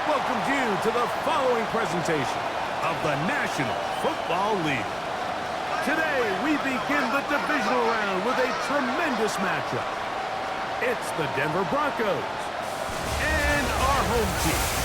welcomes you to the following presentation of the National Football League. Today, we begin the divisional round with a tremendous matchup. It's the Denver Broncos and our home team.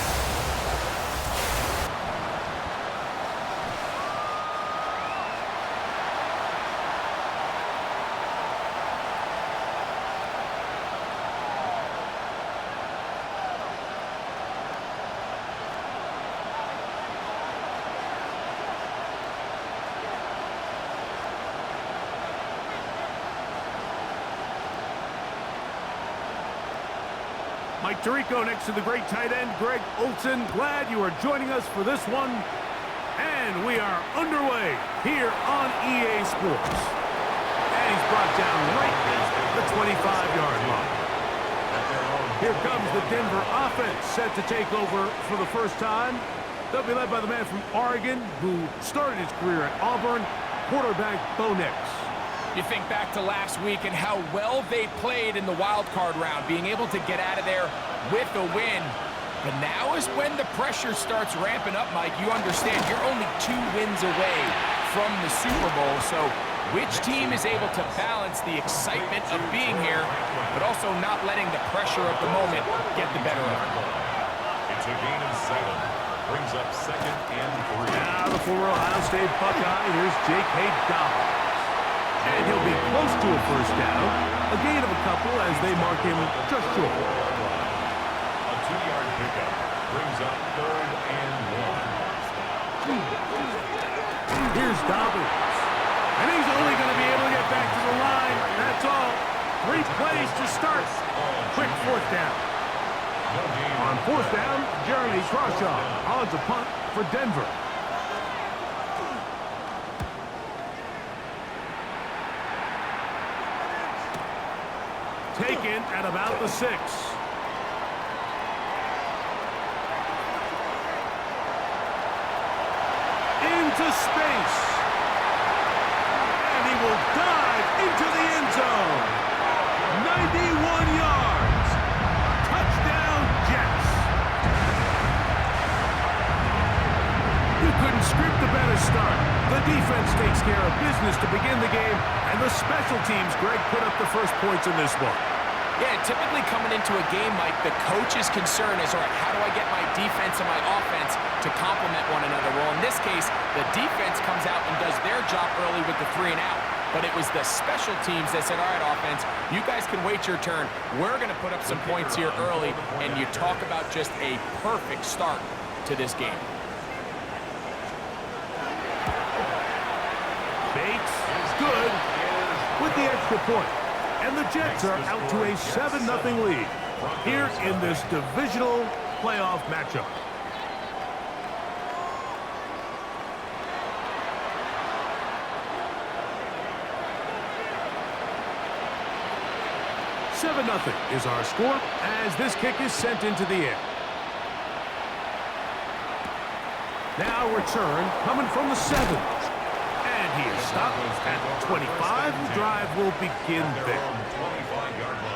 Mike Tirico next to the great tight end, Greg Olson. Glad you are joining us for this one. And we are underway here on EA Sports. And he's brought down right at the 25-yard line. Here comes the Denver offense set to take over for the first time. They'll be led by the man from Oregon who started his career at Auburn, quarterback Bo Nix. You think back to last week and how well they played in the wild card round, being able to get out of there with a win. But now is when the pressure starts ramping up, Mike. You understand you're only 2 wins away from the Super Bowl. So which team is able to balance the excitement of being here, but also not letting the pressure of the moment get the better of them? It's a gain of 7. Brings up 2nd and 3. Now the former Ohio State Buckeye, here's Jake Haydock. And he'll be close to a first down. A gain of a couple as they mark him just short. A 2-yard pickup brings up 3rd and 1. Here's Dobbins. And he's only going to be able to get back to the line. That's all. 3 plays to start. Quick 4th down. On 4th down, Jeremy Crawshaw odds a punt for Denver. Taken at about the 6. Into space. And he will dive into the end zone. 91 yards. Touchdown, Jets. You couldn't script a better start. The defense takes care of business to begin the game, and the special teams, Greg, put up the first points in this one. Yeah, typically coming into a game, Mike, the coach's concern is, all right, how do I get my defense and my offense to complement one another? Well, in this case, the defense comes out and does their job early with the 3 and out. But it was the special teams that said, all right, offense, you guys can wait your turn. We're going to put up some points here early, and you talk about just a perfect start to this game. Bates is good with the extra point. And the Jets are out to a 7-0 lead here in this divisional playoff matchup. "7-0 is our score as this kick is sent into the air. Now return coming from the 7. And he is stopped at the 25. The drive will begin there.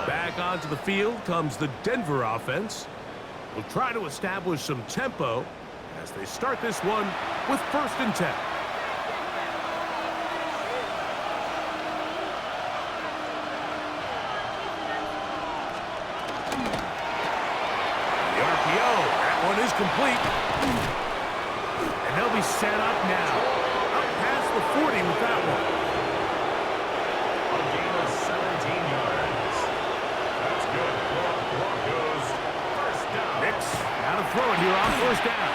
Back onto the field comes the Denver offense. Will try to establish some tempo as they start this one with 1st and 10. The RPO, that one is complete. And they'll be set up now. Up past the 40 with that one. A gain of 17 yards. That's good. Broncos, 1st down. Nix, now to throw it here on 1st down.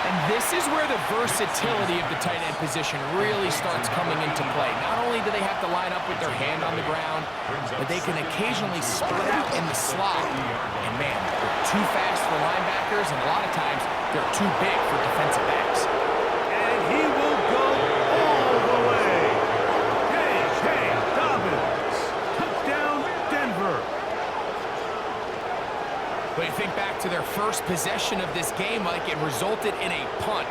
And this is where the versatility of the tight end position really starts coming into play. Not only do they have to line up with their hand on the ground, but they can occasionally split out in the slot. And man, they're too fast for linebackers, and a lot of times they're too big for defensive backs. And he will go all the way. J.K. Dobbins. Touchdown, Denver. But you think back to their first possession of this game, like it resulted in a punt.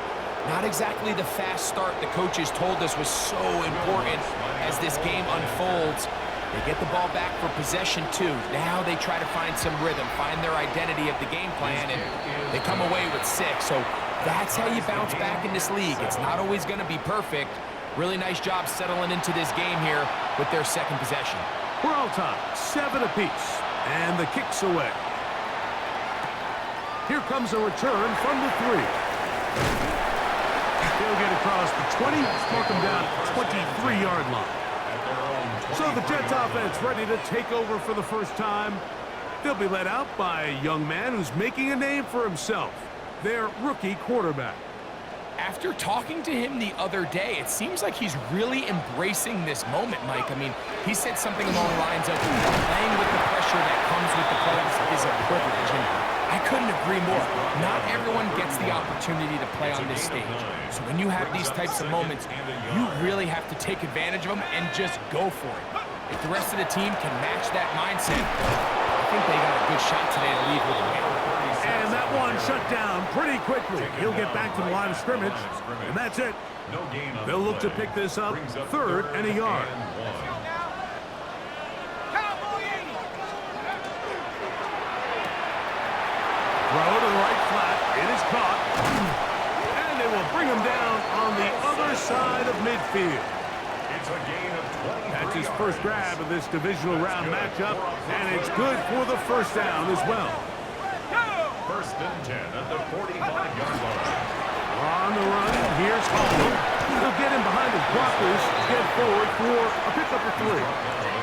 Not exactly the fast start the coaches told us was so important as this game unfolds. They get the ball back for possession 2. Now they try to find some rhythm, find their identity of the game plan, and they come away with 6. So that's how you bounce back in this league. It's not always going to be perfect. Really nice job settling into this game here with their second possession. We're all tied, 7 apiece, and the kick's away. Here comes a return from the 3. They'll get across the 20, mark them down at the 23-yard line. So the Jets offense ready to take over for the first time. They'll be led out by a young man who's making a name for himself, their rookie quarterback. After talking to him the other day, it seems like he's really embracing this moment, Mike. I mean, he said something along the lines of playing with the pressure that comes with the playoffs is a privilege, and I couldn't agree more. Not everyone gets the opportunity to play on this stage. So when you have these types of moments, you really have to take advantage of them and just go for it. If the rest of the team can match that mindset, I think they got a good shot today to lead with a win. And that one shut down pretty quickly. He'll get back to the line of scrimmage, and that's it. They'll look to pick this up, 3rd and a yard. Throw to the right flat. It is caught. And they will bring him down on the other side of midfield. It's a gain of 23 That's his first grab of this divisional round matchup, and it's good for the first down as well. 1st and 10 at the 45-yard line. On the run, here's Hall. He'll get him behind his blockers, get forward for a pickup of 3.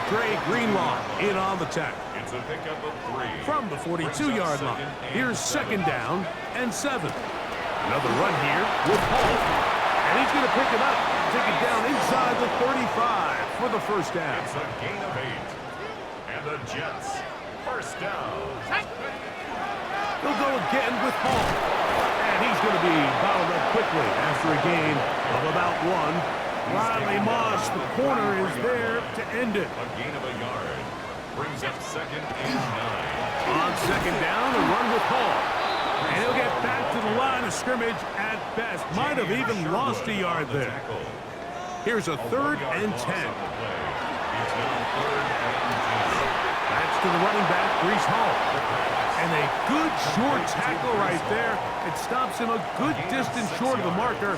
Trey Greenlaw in on the tackle. It's a pickup of 3. From the 42-yard line, here's 2nd down and 7. Another run here with Hall. And he's going to pick it up, take it down inside the 35 for the first down. It's a gain of 8. And the Jets, first down. They'll go again with Hall. And he's going to be bottled up quickly after a gain of about 1. Riley Moss, the corner, is there to end it. A gain of a yard. Brings up 2nd and 9. On 2nd down, a run with Hall. And he'll get back to the line of scrimmage at best. Might have even lost a yard there. Here's a 3rd and 10. It's now 3rd and 10. That's to the running back, Breece Hall. And a good short tackle right there. It stops him a good distance short of the marker.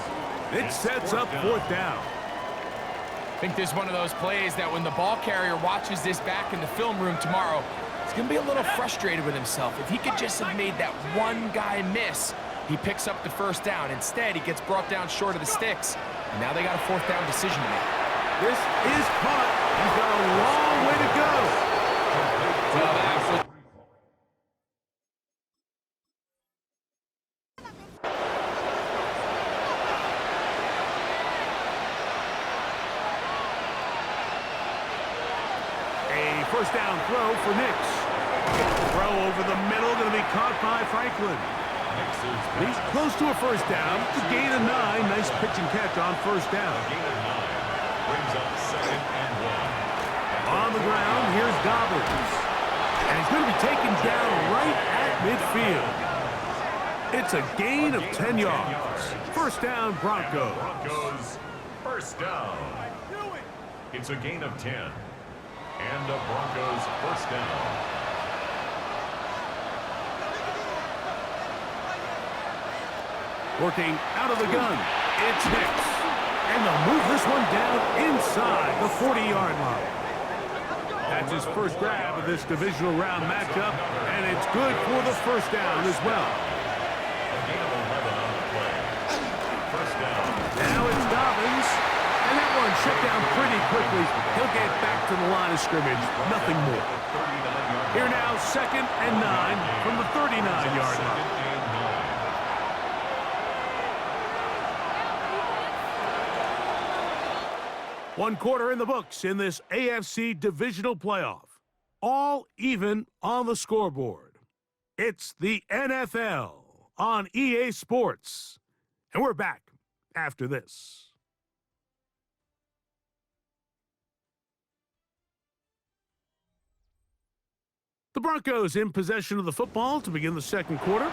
It sets up 4th down. I think this is one of those plays that when the ball carrier watches this back in the film room tomorrow, he's going to be a little frustrated with himself. If he could just have made that one guy miss, he picks up the first down. Instead, he gets brought down short of the sticks, and now they got a 4th down decision to make. This is caught. He's got a long way to go. Well, that was... First down throw for Nix. Throw over the middle, going to be caught by Franklin. He's close to a first down. It's a gain of 9. Nice pitch and catch on first down. Gain of 9. Brings up 2nd and 1. On the ground, here's Dobbins. And he's going to be taken down right at midfield. It's a gain of 10 yards. First down, Broncos. Broncos, first down. It's a gain of 10. And the Broncos first down. Working out of the gun, it's Nix. And they'll move this one down inside the 40-yard line. That's his first grab of this divisional round matchup, and it's good for the first down as well. A gain of 11 on the play. First down. Now it's Dobbins. And that one shut down pretty quickly. He'll get back to the line of scrimmage. Nothing more. Here now, 2nd and 9 from the 39-yard line. One quarter in the books in this AFC divisional playoff. All even on the scoreboard. It's the NFL on EA Sports. And we're back after this. The Broncos in possession of the football to begin the second quarter.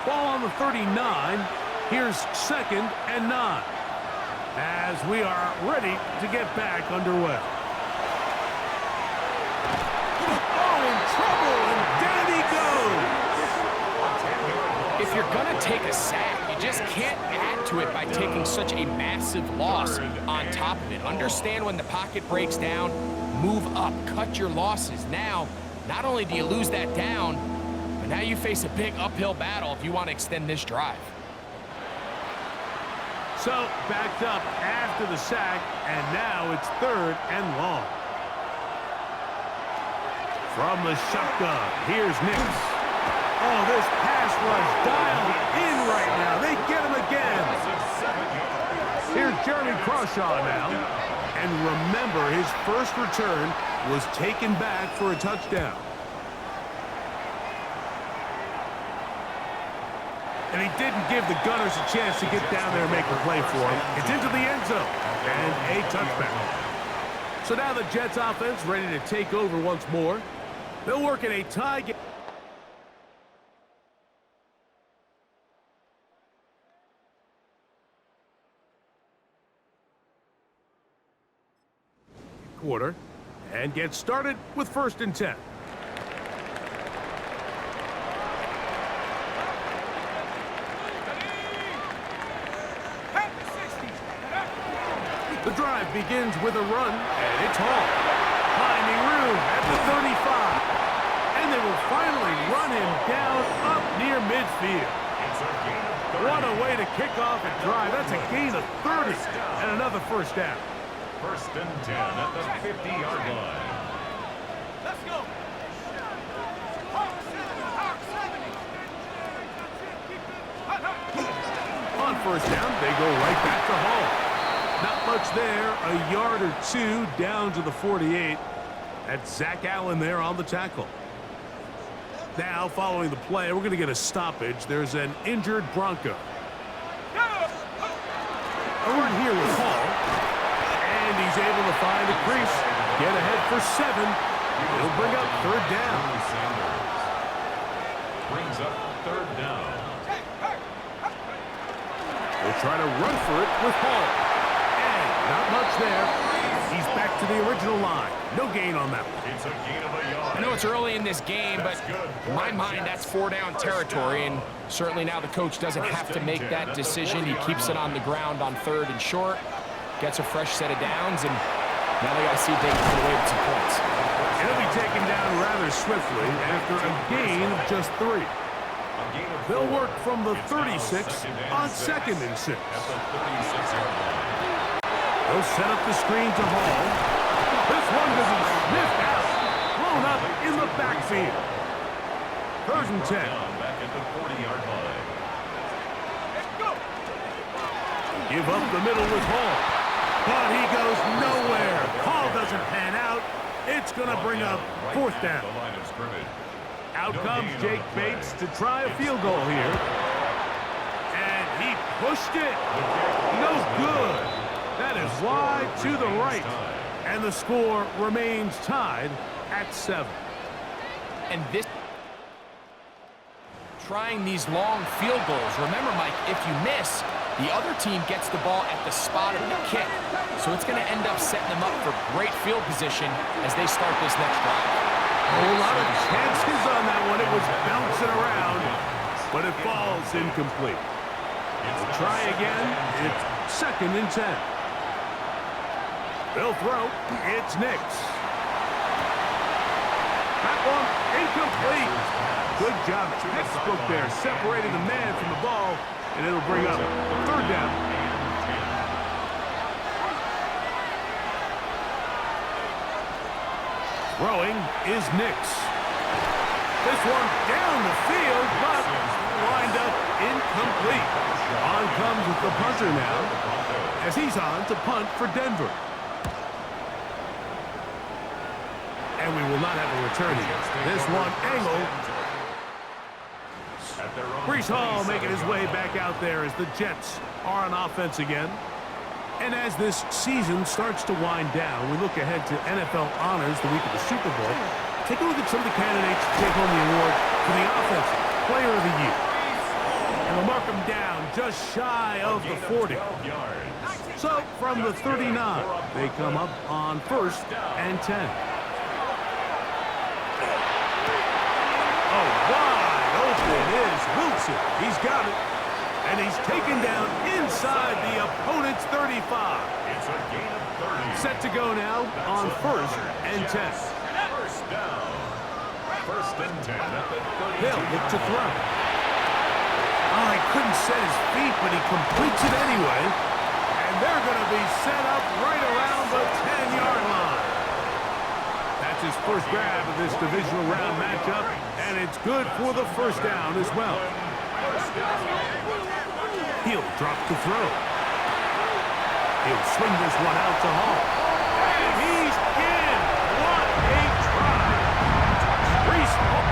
Ball on the 39. Here's 2nd and 9. As we are ready to get back underway. if you're going to take a sack, you just can't add to it by taking such a massive loss on top of it. Understand when the pocket breaks down, move up, cut your losses. Now, not only do you lose that down, but now you face a big uphill battle if you want to extend this drive. So, backed up after the sack, and now it's 3rd and long. From the shotgun, here's Nix. Oh, this pass rush dialed in right now. They get him again. Here's Jeremy Crawshaw now. And remember, his first return was taken back for a touchdown. And he didn't give the Gunners a chance to get down there and make a play for him. It's into the end zone and a touchback. So now the Jets offense ready to take over once more. They'll work in a tie game. Quarter and get started with 1st and 10. The drive begins with a run, and it's Hall. Finding room at the 35. And they will finally run him down up near midfield. What a way to kick off a drive. That's a gain of 30 and another first down. 1st and 10 at the 50-yard line. Let's go. On 1st down, they go right back to Hall. Not much there, a yard or 2 down to the 48. That's Zach Allen there on the tackle. Now, following the play, we're going to get a stoppage. There's an injured Bronco. A run here with Hall. And he's able to find a crease. Get ahead for 7. He'll bring up 3rd down. Brings up 3rd down. They'll try to run for it with Hall. Not much there. He's back to the original line. No gain on that one. It's a gain of a yard. I know it's early in this game, but in my mind, that's 4-down territory, and certainly now the coach doesn't have to make that decision. He keeps it on the ground on 3rd and short, gets a fresh set of downs, and now they got to see if they can put away with some points. He'll be taken down rather swiftly after a gain of just 3. They'll work from the 36 on 2nd and 6. They'll set up the screen to Hall. This one doesn't sniff out. Blown up in the backfield. 3rd and 10. Back at the 40-yard line. Give up the middle with Hall. But he goes nowhere. Hall doesn't pan out. It's going to bring up 4th down. The line of scrimmage. Out comes Jake Bates to try a field goal here. And he pushed it. No good. That is wide to the right. And the score remains tied at 7. And this trying these long field goals. Remember, Mike, if you miss, the other team gets the ball at the spot of the kick. So it's going to end up setting them up for great field position as they start this next drive. A whole lot of chances on that one. It was bouncing around, but it falls incomplete. We'll try again. It's 2nd and 10. They'll throw. It's Nix. That one incomplete. Good job. Textbook there, separating the man from the ball, and it'll bring up 3rd down. Throwing is Nix. This one down the field, but lined up incomplete. On comes with the punter now, as he's on to punt for Denver. And we will not have a return here. This one angled. Breece Hall making his way back out there as the Jets are on offense again. And as this season starts to wind down, we look ahead to NFL honors the week of the Super Bowl. Take a look at some of the candidates to take home the award for the Offensive Player of the Year. And they'll mark them down just shy of the 40. So from the 39, they come up on 1st and 10. Oh, wide open is Wilson. He's got it. And he's taken down inside the opponent's 35. It's a gain of 30. Set to go now on 1st and 10. First down. 1st and 10 at the 32. They'll look to throw. Oh, he couldn't set his feet, but he completes it anyway. And they're going to be set up right around the 10-yard line. That's his first grab of this divisional round matchup, and it's good for the first down as well. He'll drop to throw. He'll swing this one out to Hall. And he's in! What a try! Reese Hall.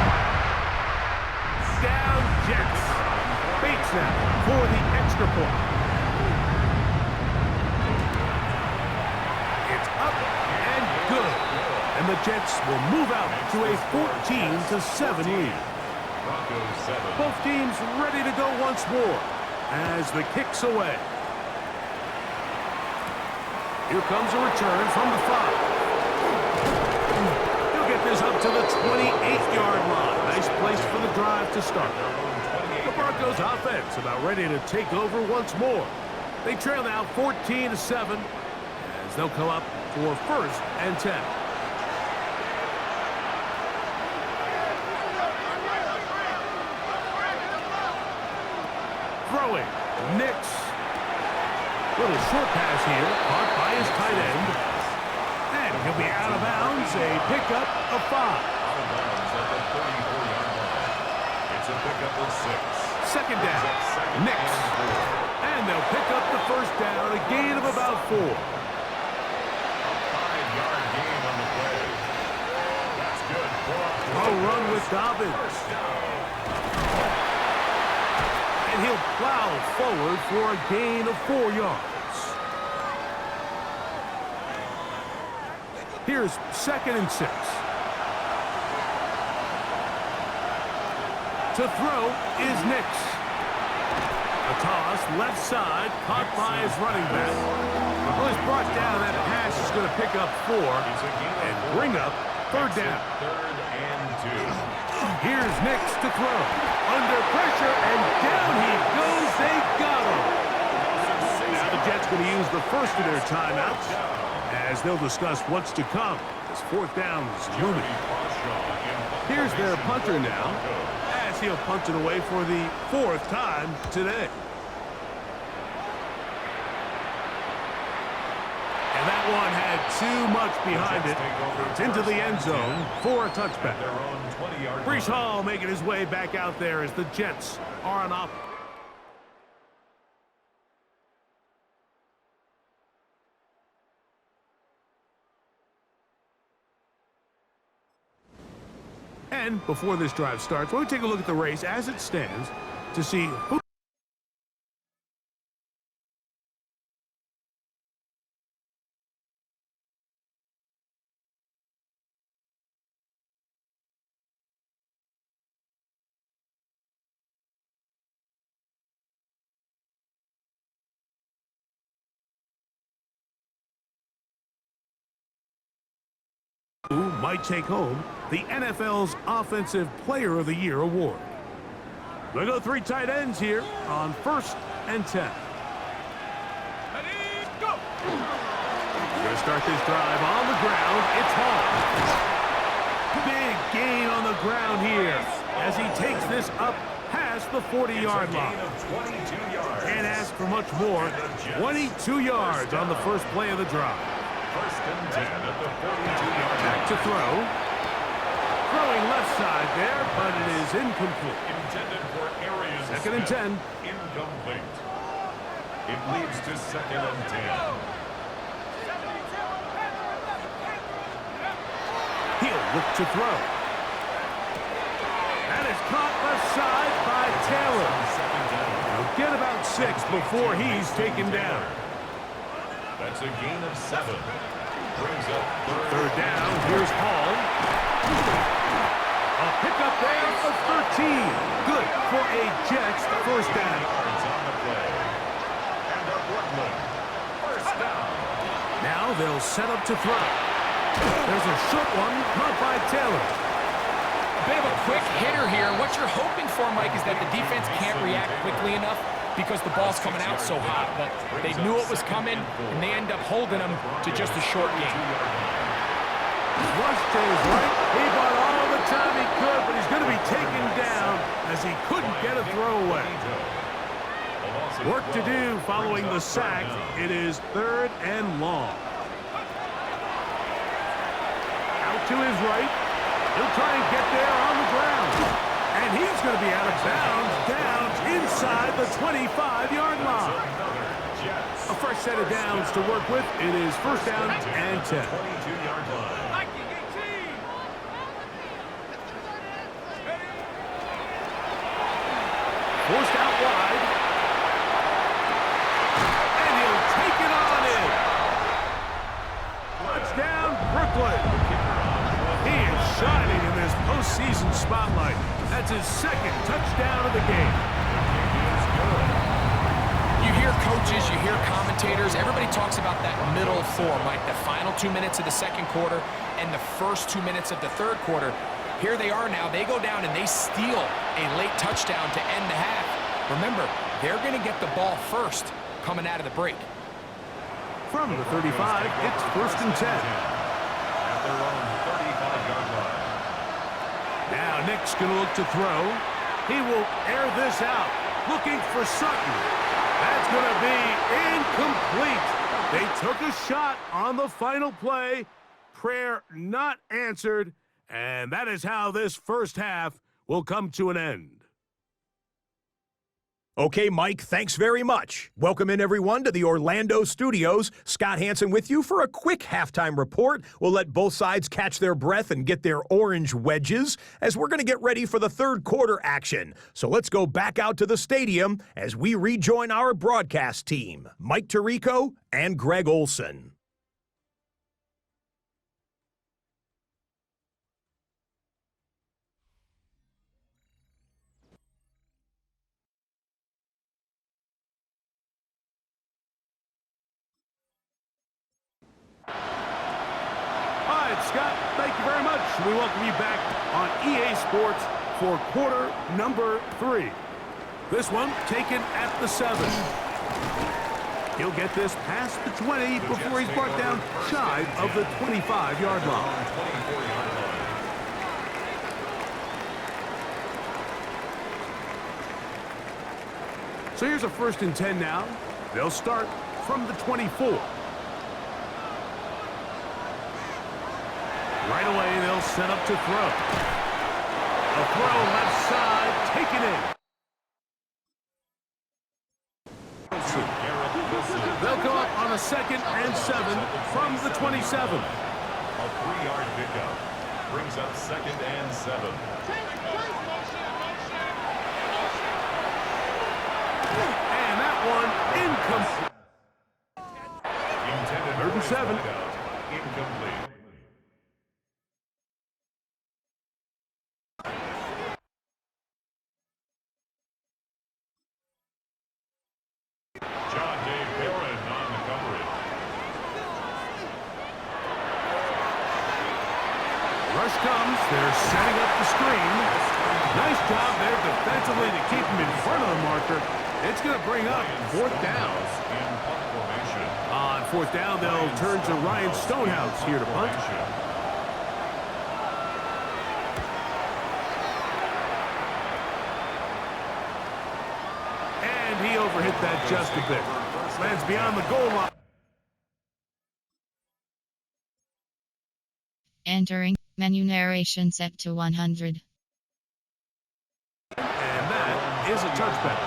Down Jets. Bates now for the extra point. It's up and good. And the Jets will move out to a 14-7 lead. Both teams ready to go once more as the kick's away. Here comes a return from the 5. He'll get this up to the 28-yard line. Nice place for the drive to start. The Broncos offense about ready to take over once more. They trail now 14-7 as they'll come up for 1st and 10. Throwing. Nix. Little short pass here, caught by his tight end. And he'll be out of bounds, a pickup of 5. Out of bounds at the 34-yard line. It's a pickup of 6. Second down. Nix. And they'll pick up the first down, a gain of about 4. 5-yard gain on the play. That's good. A run with Dobbins. First down. And he'll plow forward for a gain of 4 yards. Here's 2nd and 6. To throw is Nix. A toss left side, caught by his running back. Well, he's brought down. That pass is going to pick up 4 and bring up 3rd down. 3rd and 2. Here's Nix to throw. Under pressure, and down he goes. They got him. Now the Jets going to use the first of their timeouts as they'll discuss what's to come. This 4th down is looming. Here's their punter now as he'll punt it away for the 4th time today. And that one had too much behind it. It's into the end zone for a touchback. Breece Hall making his way back out there as the Jets are on up. And before this drive starts, we'll take a look at the race as it stands to see who. Who might take home the NFL's Offensive Player of the Year award. We'll go 3 tight ends here on 1st and 10. Ready, go! Going to start this drive on the ground. It's Hall. Big gain on the ground here as he takes this up past the 40-yard line. Can't ask for much more. 22 yards on the first play of the drive. 1st and 10 at the 42-yard line. Back to throw. Throwing left side there, but it is incomplete. Intended for Arian 2nd and 10. Incomplete. It leads to 2nd and 10. He'll look to throw. That is caught left side by Taylor. He'll get about 6 before he's taken down. That's a gain of 7. Brings up 3rd down. Here's Hall. A pickup there of 13. Good for a Jets first down. yards on the play. And a Brooklyn. First down. Now they'll set up to throw. There's a short one caught by Taylor. Bit of a quick hitter here. What you're hoping for, Mike, is that the defense can't react quickly enough because the ball's coming out so hot. But they knew it was coming, and they end up holding them to just a short game. Rush to his right. He bought all the time he could, but he's going to be taken down as he couldn't get a throwaway. Work to do following the sack. It is 3rd and long. Out to his right. He'll try and get there on the ground. And he's going to be out of bounds, down inside the 25-yard line. A fresh set of downs to work with. It is 1st down and 10. 22-yard line. Forced out wide. And he'll take it on in. Touchdown, Brooklyn. He is shining in this postseason spotlight. That's his 2nd touchdown of the game. You hear coaches, you hear commentators, everybody talks about that middle 4, Mike, the final 2 minutes of the 2nd quarter and the first 2 minutes of the 3rd quarter. Here they are now. They go down and they steal a late touchdown to end the half. Remember, they're going to get the ball first coming out of the break. From the 35, it's 1st and 10. At their own 35-yard line. Now Nick's going to look to throw. He will air this out, looking for Sutton. That's going to be incomplete. They took a shot on the final play. Prayer not answered. And that is how this first half will come to an end. Okay, Mike, thanks very much. Welcome in, everyone, to the Orlando studios. Scott Hansen with you for a quick halftime report. We'll let both sides catch their breath and get their orange wedges as we're going to get ready for the 3rd quarter action. So let's go back out to the stadium as we rejoin our broadcast team, Mike Tirico and Greg Olson. Scott, thank you very much. We welcome you back on EA Sports for quarter number 3. This one taken at the 7. He'll get this past the 20 before he's brought down shy of the 25-yard line. So here's a 1st and 10 now. They'll start from the 24. Right away, they'll set up to throw. A throw left side, taken in. They'll go up on a 2nd and 7 from the 27. A 3-yard pickup brings up 2nd and 7. And that one incomplete. 3rd and 7. Incomplete. Rush comes. They're setting up the screen. Nice job there defensively to keep him in front of the marker. It's going to bring up 4th down. On 4th down, they'll turn to Ryan Stonehouse here to punt. And he overhit that just a bit. Lands beyond the goal line. Entering menu narration set to 100. And that is a touchback.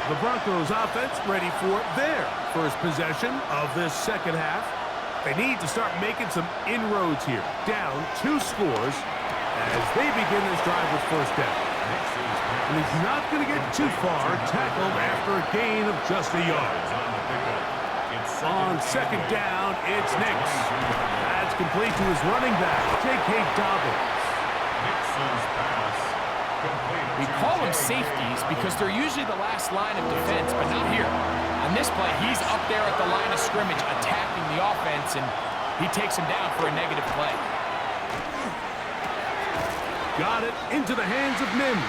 The Broncos offense ready for their first possession of this 2nd half. They need to start making some inroads here. Down 2 scores as they begin this drive with 1st down. And he's not going to get too far, tackled after a gain of just a yard. On 2nd down, it's Nix. That's complete to his running back, J.K. Dobbins. We call them safeties because they're usually the last line of defense, but not here. On this play, he's up there at the line of scrimmage attacking the offense, and he takes him down for a negative play. got it into the hands of Mims.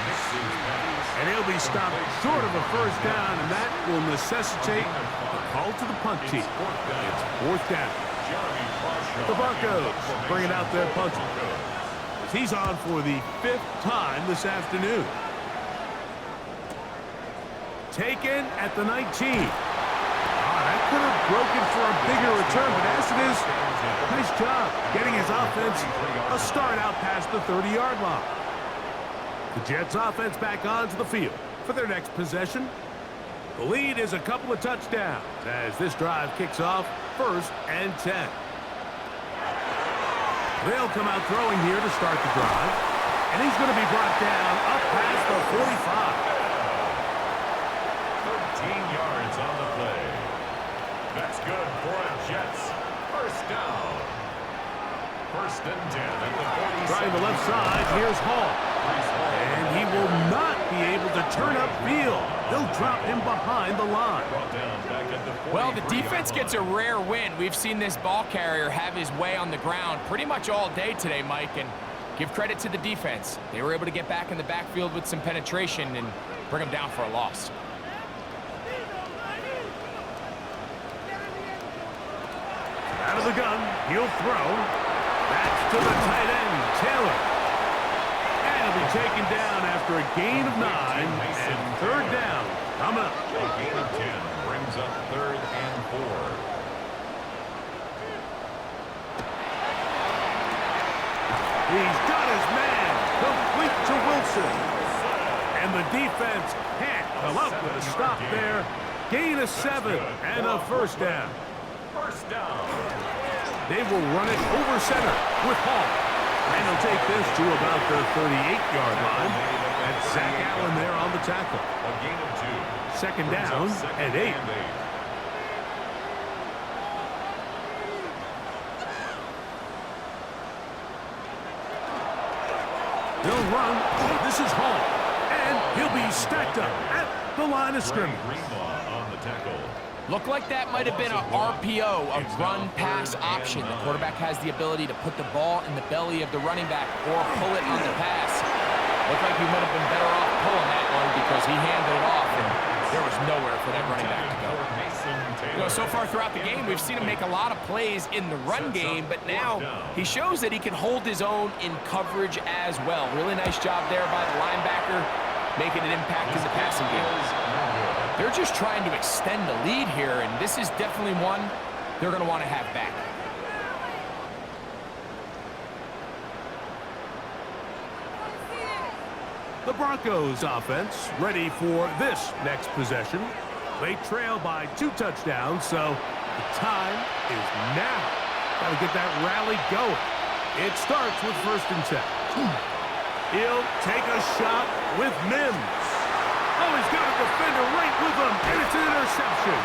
And he'll be stopped short of a first down, and that will necessitate a call to the punt team. It's fourth down. The Broncos bringing out their punter. He's on for the 5th time this afternoon. Taken at the 19. That could have broken for a bigger return, but as it is, nice job getting his offense a start out past the 30-yard line. The Jets offense back onto the field for their next possession. The lead is a couple of touchdowns as this drive kicks off 1st and 10. They'll come out throwing here to start the drive, and he's going to be brought down up past the 45. 13 yards on the play. That's good for a Jets first down. 1st and 10 at the 46. Trying the left side, here's Hall. And he will not be able to turn upfield. They'll drop him behind the line. Well, the defense gets a rare win. We've seen this ball carrier have his way on the ground pretty much all day today, Mike, and give credit to the defense. They were able to get back in the backfield with some penetration and bring him down for a loss. Out of the gun, he'll throw. That's to the tight end, Taylor. And he'll be taken down after a gain of 9 and 3rd down coming up. A gain of 10 brings up 3rd and 4. He's got his man complete to Wilson. And the defense can't come up with a stop there. Gain of 7 and a first down. First down. They will run it over center with Hall. And he'll take this to about the 38-yard line. That's Zach Allen there on the tackle. A gain of 2. 2nd down and 8. He'll run. This is Hall. And he'll be stacked up at the line of scrimmage. On the tackle. Looked like that might have been a RPO, a run-pass option. The quarterback has the ability to put the ball in the belly of the running back or pull it on the pass. Looked like he might have been better off pulling that one because he handed it off, and there was nowhere for that running back to go. You know, so far throughout the game, we've seen him make a lot of plays in the run game, but now he shows that he can hold his own in coverage as well. Really nice job there by the linebacker, making an impact in the passing game. They're just trying to extend the lead here, and this is definitely one they're going to want to have back. The Broncos offense ready for this next possession. They trail by 2 touchdowns, so the time is now. Got to get that rally going. It starts with 1st and 10. He'll take a shot with Mims. Oh, he's got a defender right with him, and it's an interception.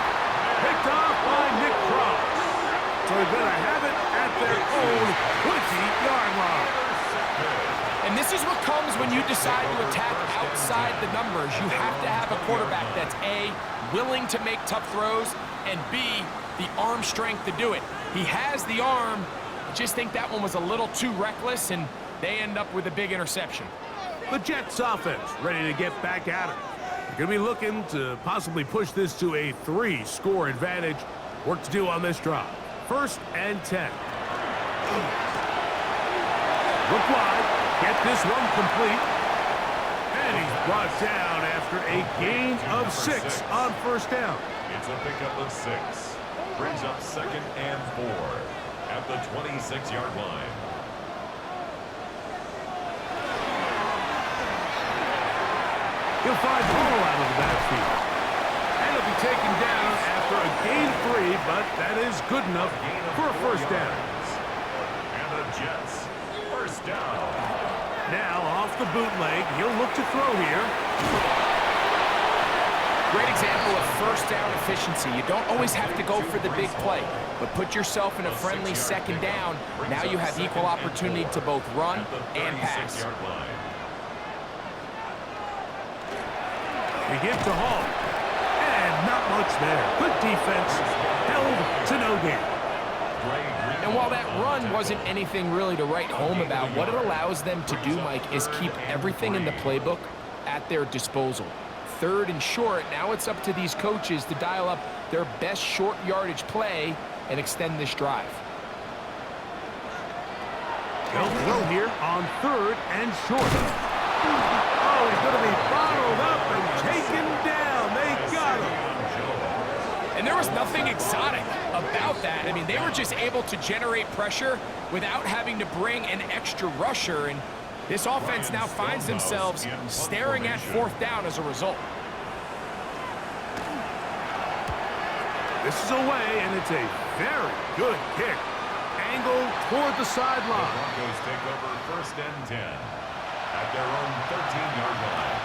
Picked off by Nick Cross. So they're going to have it at their own 20-yard line. And this is what comes when you decide to attack outside the numbers. You have to have a quarterback that's A, willing to make tough throws, and B, the arm strength to do it. He has the arm. I just think that one was a little too reckless, and they end up with a big interception. The Jets offense ready to get back at it. They're going to be looking to possibly push this to a 3-score advantage. Work to do on this drive. 1st and 10. Look wide. Get this one complete. And he's brought down after a gain of 6 on 1st down. It's a pickup of 6. Brings up 2nd and 4 at the 26-yard line. He'll find Hall out of the backfield. And he'll be taken down after a gain of 3, but that is good enough for a first down. And the Jets, first down. Now off the bootleg, he'll look to throw here. Great example of first down efficiency. You don't always have to go for the big play, but put yourself in a friendly 2nd down. Now you have equal opportunity to both run and pass. They give to Hall. And not much there. Good defense. Held to no gain. And while that run wasn't anything really to write home about, what it allows them to do, Mike, is keep everything in the playbook at their disposal. Third and short, now it's up to these coaches to dial up their best short yardage play and extend this drive. They'll throw here on 3rd and short. Oh, he's going to be bottled up and taken down. They got him. And there was nothing exotic about that. I mean, they were just able to generate pressure without having to bring an extra rusher, and this offense now finds themselves staring at 4th down as a result. This is away, and it's a very good kick. Angled toward the sideline. The Broncos take over 1st and 10 at their own 13-yard line.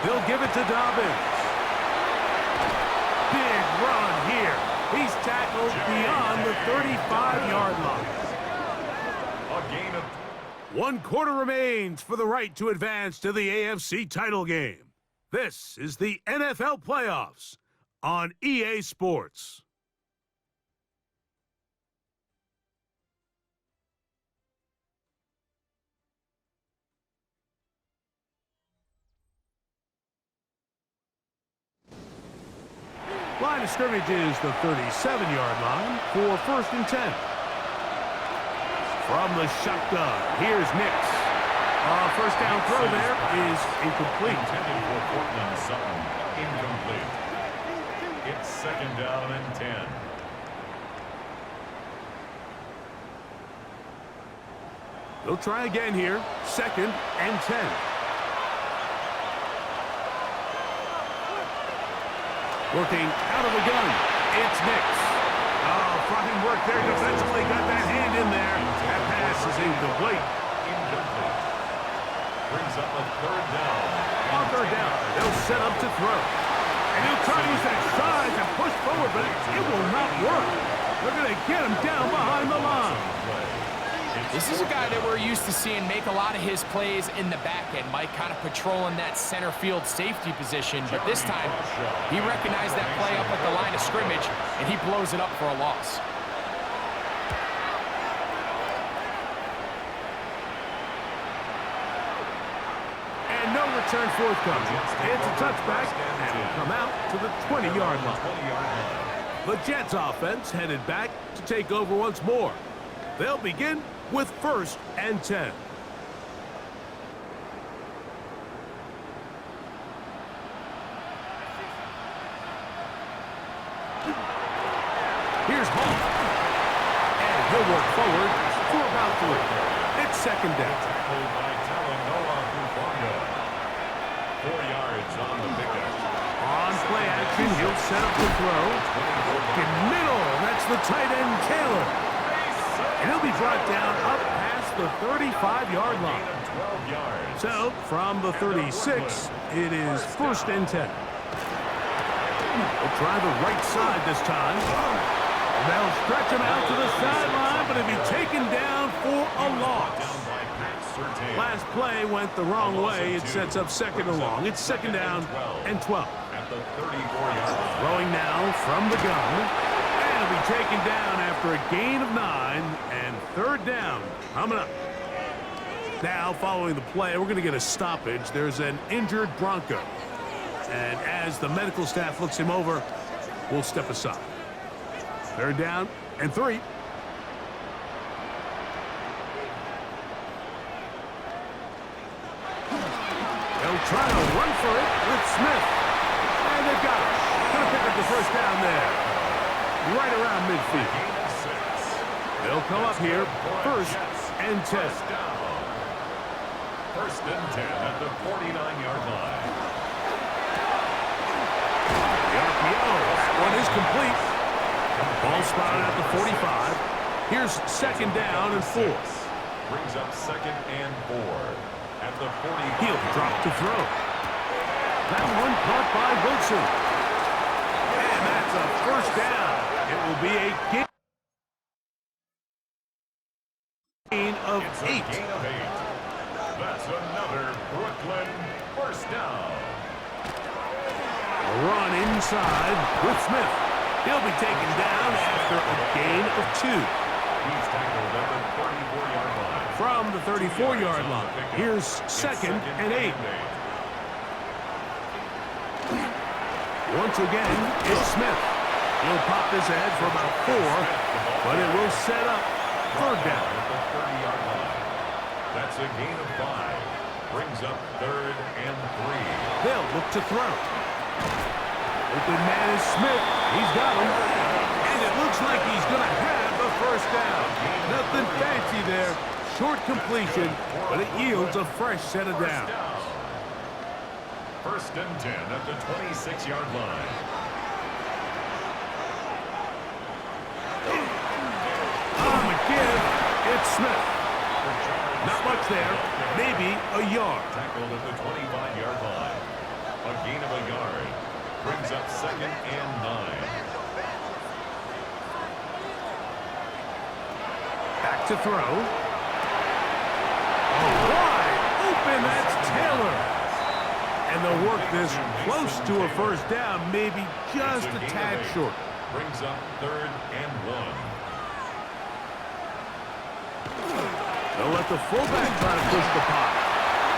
They'll give it to Dobbins. Big run here. He's tackled beyond the 35-yard line. A gain of 1 quarter remains for the right to advance to the AFC title game. This is the NFL playoffs on EA Sports. Line of scrimmage is the 37-yard line for 1st and 10. From the shotgun, here's Nix. First down throw there is incomplete. intended for Portland Sutton. Incomplete. It's 2nd down and 10. They'll try again here. 2nd and 10. Working out of the gun. It's Nix. Oh, fine work there defensively. Got that hand in there. That pass is incomplete. Incomplete. Brings up a 3rd down. On 3rd down, they'll set up to throw. And he'll try to use that size and push forward, but it will not work. They're going to get him down behind the line. This is a guy that we're used to seeing make a lot of his plays in the back end, Mike, kind of patrolling that center field safety position. But this time, he recognized that play up at the line of scrimmage, and he blows it up for a loss. And no return forthcoming. It's a touchback, and will come out to the 20-yard line. The Jets offense headed back to take over once more. They'll begin with 1st and 10. Here's Hall. And he'll work forward for about 3. It's 2nd down. Tackled by Talanoa Hufanga. 4 yards on the pickup. On play action, he'll set up the throw. In middle, that's the tight end, Taylor. And he'll be brought down up past the 35-yard line. 12 yards. So, from the 36, it is 1st and 10. They'll try the right side this time. They'll stretch him out to the sideline, but he'll be taken down for a loss. Last play went the wrong way. It sets up 2nd and long. It's 2nd down and 12. At the 34-yard line. Throwing now from the gun. And he'll be taken down after a gain of 9 and 3rd down coming up. Now, following the play, we're going to get a stoppage. There's an injured Bronco. And as the medical staff looks him over, we'll step aside. 3rd down and 3. They'll try to run for it with Smith. And they've got it. Going to pick up the 1st down there. Right around midfield. They'll come up here 1st and 10. 1st and 10 at the 49-yard line. The RPO. One is complete. Ball spotted at the 45. Here's 2nd down and 4. Brings up 2nd and 4 at the 40. He'll drop to throw. That one caught by Wilson. And that's a 1st down. It will be a gain of 8. Gain of 8. That's another Brooklyn 1st down. A run in inside with Smith. He'll be taken down after a gain of 2. He's tackled at the 34-yard line. From the 34-yard line, here's second and 8. Once again, it's Smith. He'll pop this ahead for about 4, but it will set up third down. At the 30-yard line. That's a gain of 5. Brings up third and 3. They'll look to throw. Open man is Smith. He's got him. And it looks like he's going to have the first down. Nothing fancy there. Short completion, but it yields a fresh set of downs. First and 10 at the 26-yard line. On the give, it's Smith. Not much there, maybe a yard. Tackled at the 25-yard line. A gain of a yard. Brings up second and 9. Back to throw. Oh, wide open, that's Taylor. And they'll work this close to a first down, maybe just a tad short. Brings up third and 1. They'll let the fullback try to push the pot.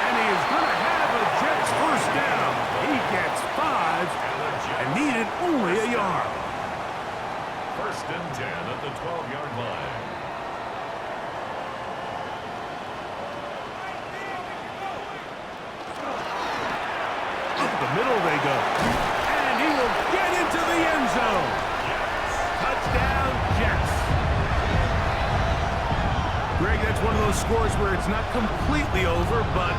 And he is going to have a Jets first down. He gets 5 and needed only a yard. First and 10 at the 12-yard line. Up the middle they go. And he will get into the end zone. Touchdown, Jets. Greg, that's one of those scores where it's not completely over, but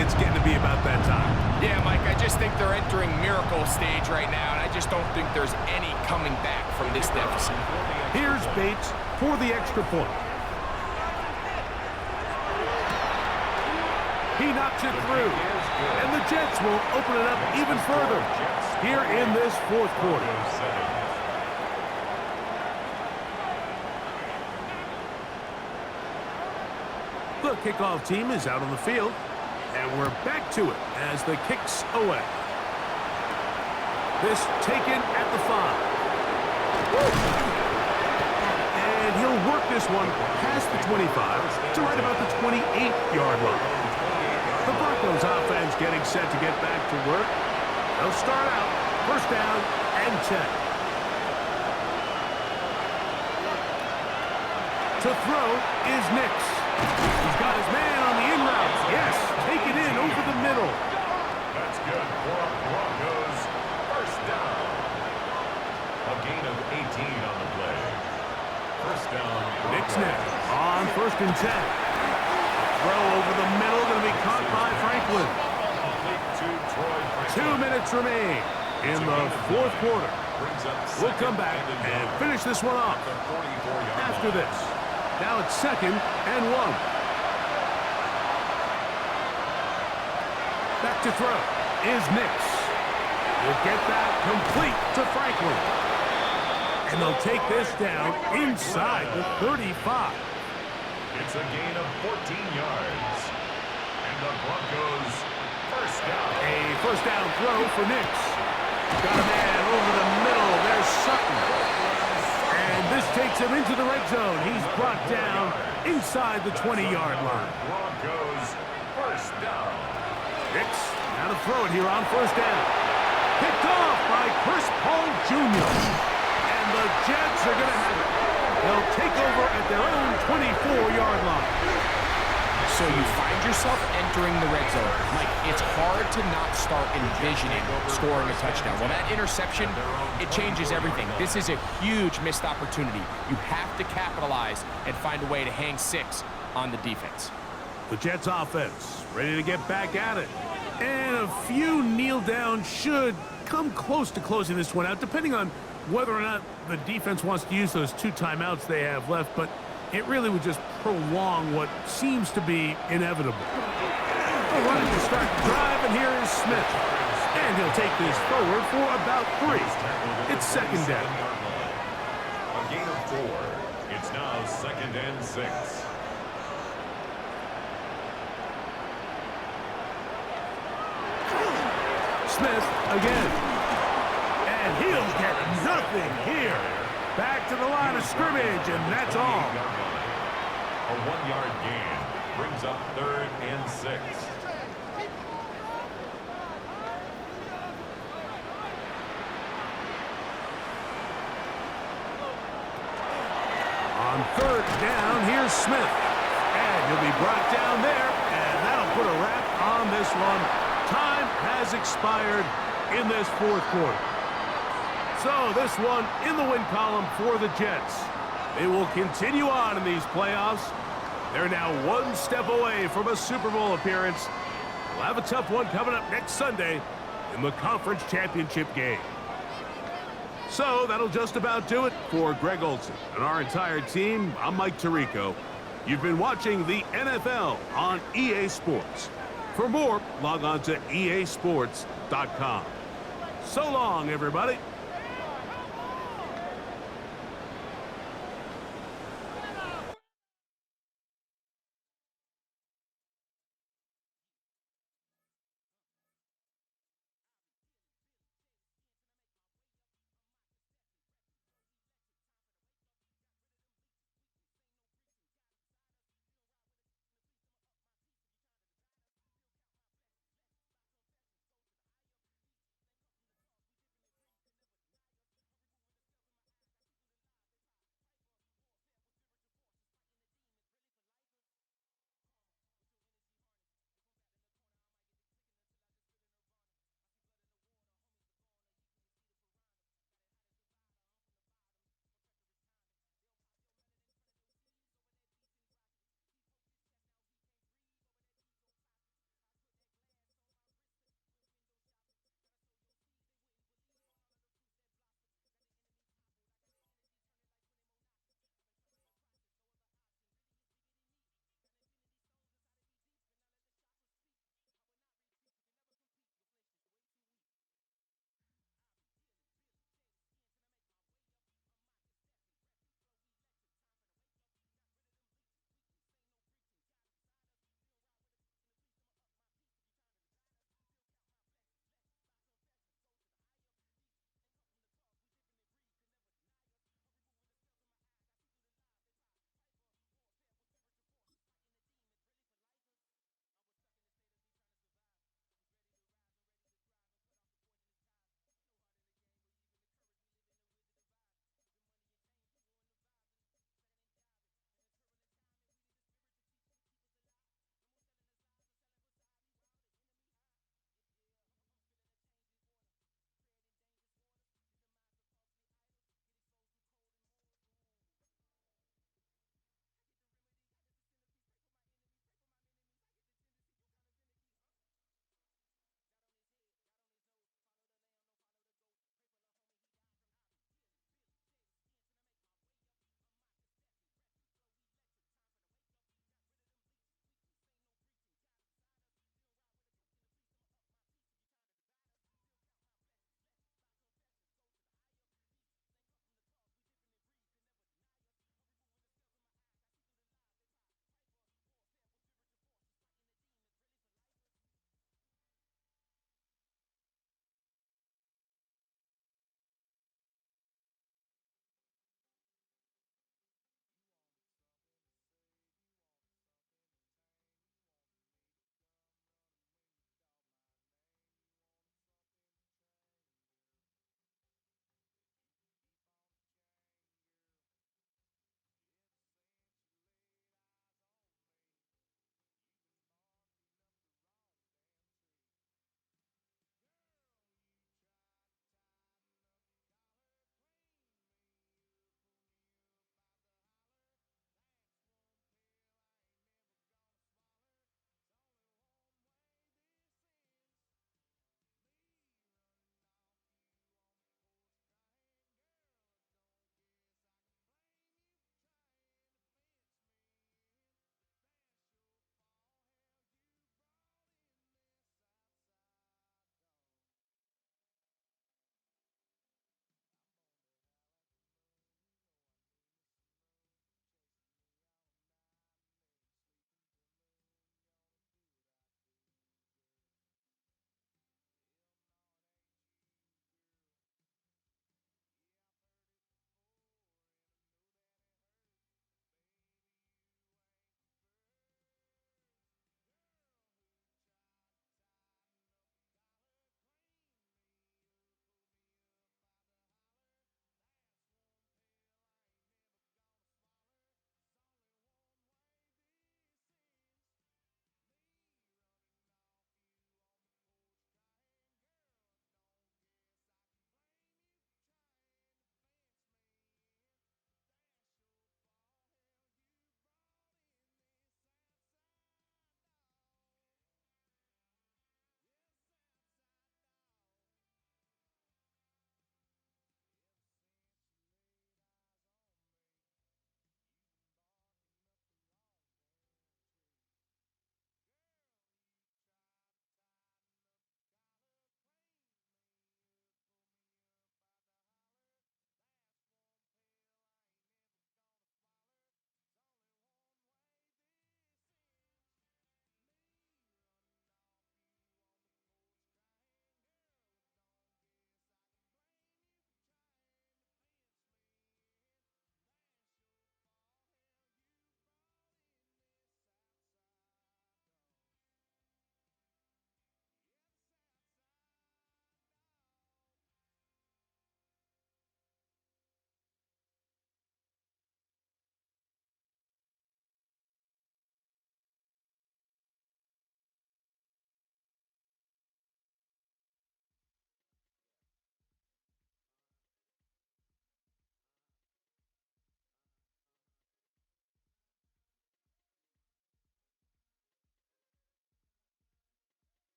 it's getting to be about that time. Yeah, Mike, I just think they're entering miracle stage right now, and I just don't think there's any coming back from this deficit. Here's Bates for the extra point. He knocks it through, and the Jets will open it up even further here in this fourth quarter. The kickoff team is out on the field, and we're back to it as the kicks away. This taken at the 5. And he'll work this one past the 25 to right about the 28-yard line. The Broncos offense getting set to get back to work. They'll start out first down and 10. To throw is Nix. He's got his man on the in route. Yes, take it in over the middle. That's good for Broncos. First down. A gain of 18 on the play. First down. Nix on first and 10. Throw over the middle, going to be caught by Franklin. 2 minutes remain in the fourth quarter. We'll come back and finish this one off after this. Now it's second and 1. Back to throw is Nix. We'll get that complete to Franklin. And they'll take this down inside the 35. It's a gain of 14 yards. And the Broncos first down. A first down throw for Nix. Got a man over the middle. There's Sutton. And this takes him into the red zone. He's brought down inside the 20-yard line. Broncos first down. Nix now to throw it here on first down. Picked off by Chris Paul Jr. And the Jets are going to have it. They'll take over at their own 24-yard line. So you find yourself entering the red zone. Mike, it's hard to not start envisioning scoring a touchdown. Well, that interception, it changes everything. This is a huge missed opportunity. You have to capitalize and find a way to hang 6 on the defense. The Jets offense ready to get back at it. And a few kneel downs should come close to closing this one out, depending on whether or not the defense wants to use those 2 timeouts they have left. But it really would just prolong what seems to be inevitable. They're running to start the drive, and here is Smith. And he'll take this forward for about 3. It's second down. A gain of 4. It's now second and 6. Smith again. And he'll get nothing here. Back to the line of scrimmage, and that's all. A 1-yard gain brings up 3rd and 6. On 3rd down, here's Smith. And he'll be brought down there, and that'll put a wrap on this one. Time has expired in this 4th quarter. So this one in the win column for the Jets. They will continue on in these playoffs. They're now 1 step away from a Super Bowl appearance. We'll have a tough one coming up next Sunday in the conference championship game. So that'll just about do it for Greg Olson and our entire team. I'm Mike Tirico. You've been watching the NFL on EA Sports. For more, log on to easports.com. So long, everybody.